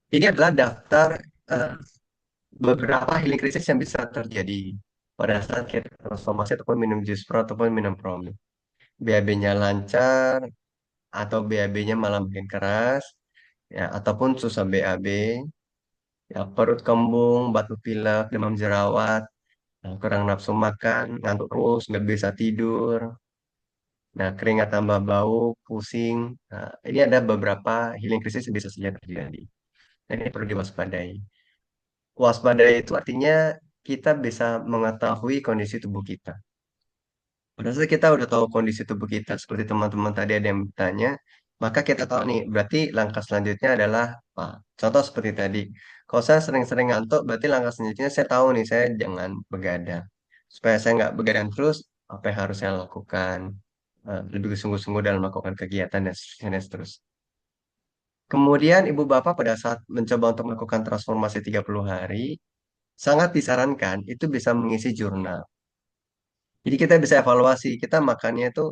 Ini adalah daftar eh, beberapa healing krisis yang bisa terjadi pada saat kita transformasi ataupun minum jus pro ataupun minum promi. BAB-nya lancar atau BAB-nya malah makin keras, ya ataupun susah BAB, ya perut kembung, batuk pilek, demam jerawat, kurang nafsu makan, ngantuk terus, nggak bisa tidur, nah keringat tambah bau, pusing. Nah, ini ada beberapa healing krisis yang bisa saja terjadi. Nah, ini perlu diwaspadai. Waspada itu artinya kita bisa mengetahui kondisi tubuh kita. Pada saat kita udah tahu kondisi tubuh kita, seperti teman-teman tadi ada yang bertanya, maka kita tahu nih, berarti langkah selanjutnya adalah apa? Contoh seperti tadi, kalau saya sering-sering ngantuk, berarti langkah selanjutnya saya tahu nih, saya jangan begadang. Supaya saya nggak begadang terus, apa yang harus saya lakukan? Lebih sungguh-sungguh dalam melakukan kegiatan dan seterusnya. Kemudian ibu bapak pada saat mencoba untuk melakukan transformasi 30 hari, sangat disarankan itu bisa mengisi jurnal. Jadi kita bisa evaluasi kita makannya itu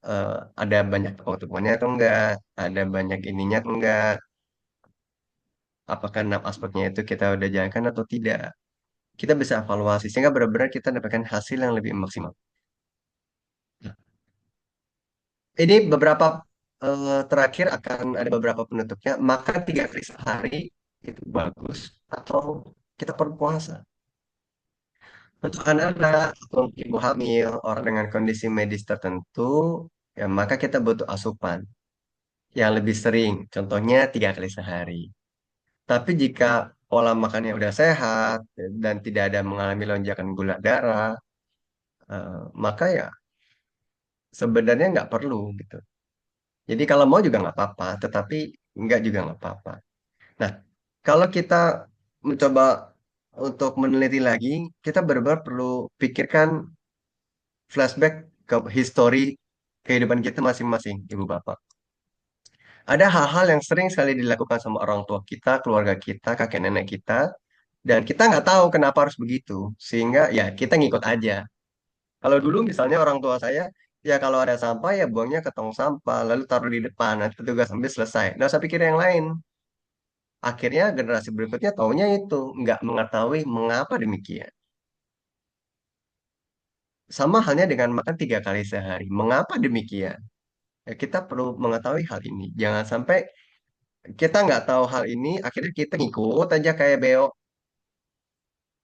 eh, ada banyak tepung-tepungnya atau enggak, ada banyak ininya atau enggak, apakah 6 aspeknya itu kita udah jalankan atau tidak. Kita bisa evaluasi sehingga benar-benar kita dapatkan hasil yang lebih maksimal. Ini beberapa terakhir akan ada beberapa penutupnya. Makan 3 kali sehari itu bagus atau kita berpuasa. Untuk anak-anak atau ibu hamil, orang dengan kondisi medis tertentu, ya maka kita butuh asupan yang lebih sering. Contohnya 3 kali sehari. Tapi jika pola makannya udah sehat dan tidak ada mengalami lonjakan gula darah, maka ya sebenarnya nggak perlu gitu. Jadi kalau mau juga nggak apa-apa, tetapi nggak juga nggak apa-apa. Nah, kalau kita mencoba untuk meneliti lagi, kita benar-benar perlu pikirkan flashback ke histori kehidupan kita masing-masing, ibu bapak. Ada hal-hal yang sering sekali dilakukan sama orang tua kita, keluarga kita, kakek nenek kita, dan kita nggak tahu kenapa harus begitu, sehingga ya kita ngikut aja. Kalau dulu misalnya orang tua saya, ya kalau ada sampah ya buangnya ke tong sampah, lalu taruh di depan, nanti petugas ambil selesai. Nggak usah pikir yang lain. Akhirnya generasi berikutnya taunya itu, nggak mengetahui mengapa demikian. Sama halnya dengan makan 3 kali sehari. Mengapa demikian? Ya, kita perlu mengetahui hal ini. Jangan sampai kita nggak tahu hal ini, akhirnya kita ngikut aja kayak beo.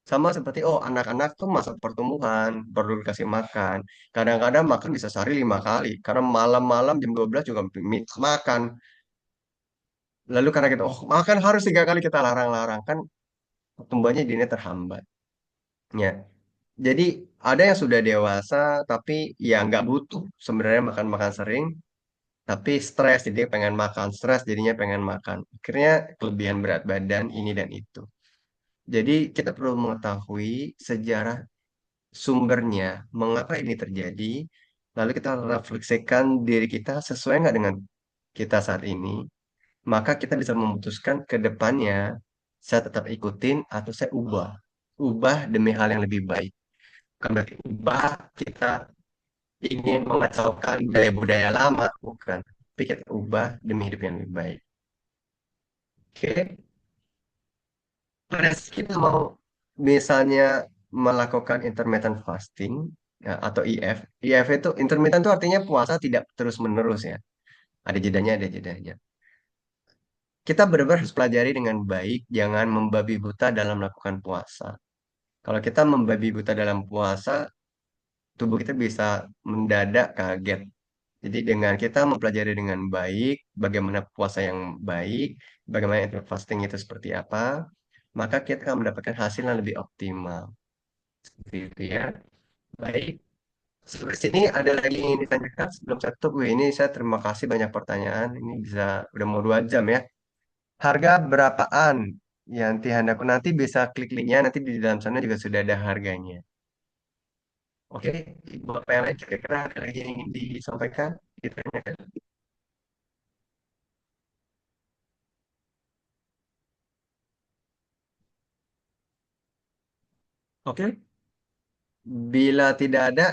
Sama seperti, oh anak-anak tuh masa pertumbuhan, perlu dikasih makan. Kadang-kadang makan bisa sehari 5 kali. Karena malam-malam jam 12 juga minta makan. Lalu karena kita, oh makan harus 3 kali kita larang-larang. Kan pertumbuhannya dini terhambat. Ya. Jadi ada yang sudah dewasa, tapi ya nggak butuh sebenarnya makan-makan sering. Tapi stres, jadi pengen makan. Stres jadinya pengen makan. Akhirnya kelebihan berat badan ini dan itu. Jadi kita perlu mengetahui sejarah sumbernya, mengapa ini terjadi, lalu kita refleksikan diri kita sesuai nggak dengan kita saat ini, maka kita bisa memutuskan ke depannya, saya tetap ikutin atau saya ubah. Ubah demi hal yang lebih baik. Bukan berarti ubah kita ingin mengacaukan budaya-budaya lama, bukan. Tapi kita ubah demi hidup yang lebih baik. Oke, pada saat kita mau misalnya melakukan intermittent fasting ya, atau IF. IF itu intermittent itu artinya puasa tidak terus-menerus ya. Ada jedanya, ada jedanya. Kita benar-benar harus pelajari dengan baik, jangan membabi buta dalam melakukan puasa. Kalau kita membabi buta dalam puasa, tubuh kita bisa mendadak kaget. Jadi dengan kita mempelajari dengan baik, bagaimana puasa yang baik, bagaimana intermittent fasting itu seperti apa, maka kita akan mendapatkan hasil yang lebih optimal. Seperti itu ya. Baik. Sampai sini ada lagi yang ingin ditanyakan sebelum saya tutup. Wih, ini saya terima kasih banyak pertanyaan. Ini bisa udah mau 2 jam ya. Harga berapaan? Ya, nanti Handaku nanti bisa klik linknya. Nanti di dalam sana juga sudah ada harganya. Oke, Ibu apa yang lain kira-kira ada lagi yang ingin disampaikan? Ditanyakan. Oke, bila tidak ada,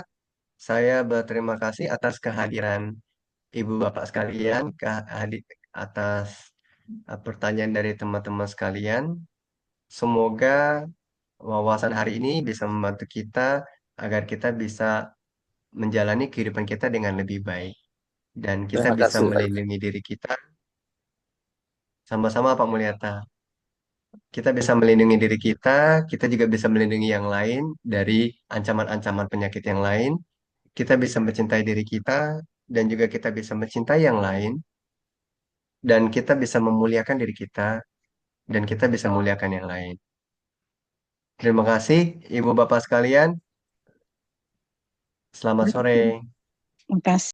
saya berterima kasih atas kehadiran Ibu Bapak sekalian, atas pertanyaan dari teman-teman sekalian. Semoga wawasan hari ini bisa membantu kita agar kita bisa menjalani kehidupan kita dengan lebih baik dan kita Terima bisa kasih, Pak. melindungi diri kita sama-sama Pak Mulyata. Kita bisa melindungi diri kita juga bisa melindungi yang lain dari ancaman-ancaman penyakit yang lain. Kita bisa mencintai diri kita dan juga kita bisa mencintai yang lain dan kita bisa memuliakan diri kita dan kita bisa memuliakan yang lain. Terima kasih Ibu Bapak sekalian. Selamat sore. Terima kasih.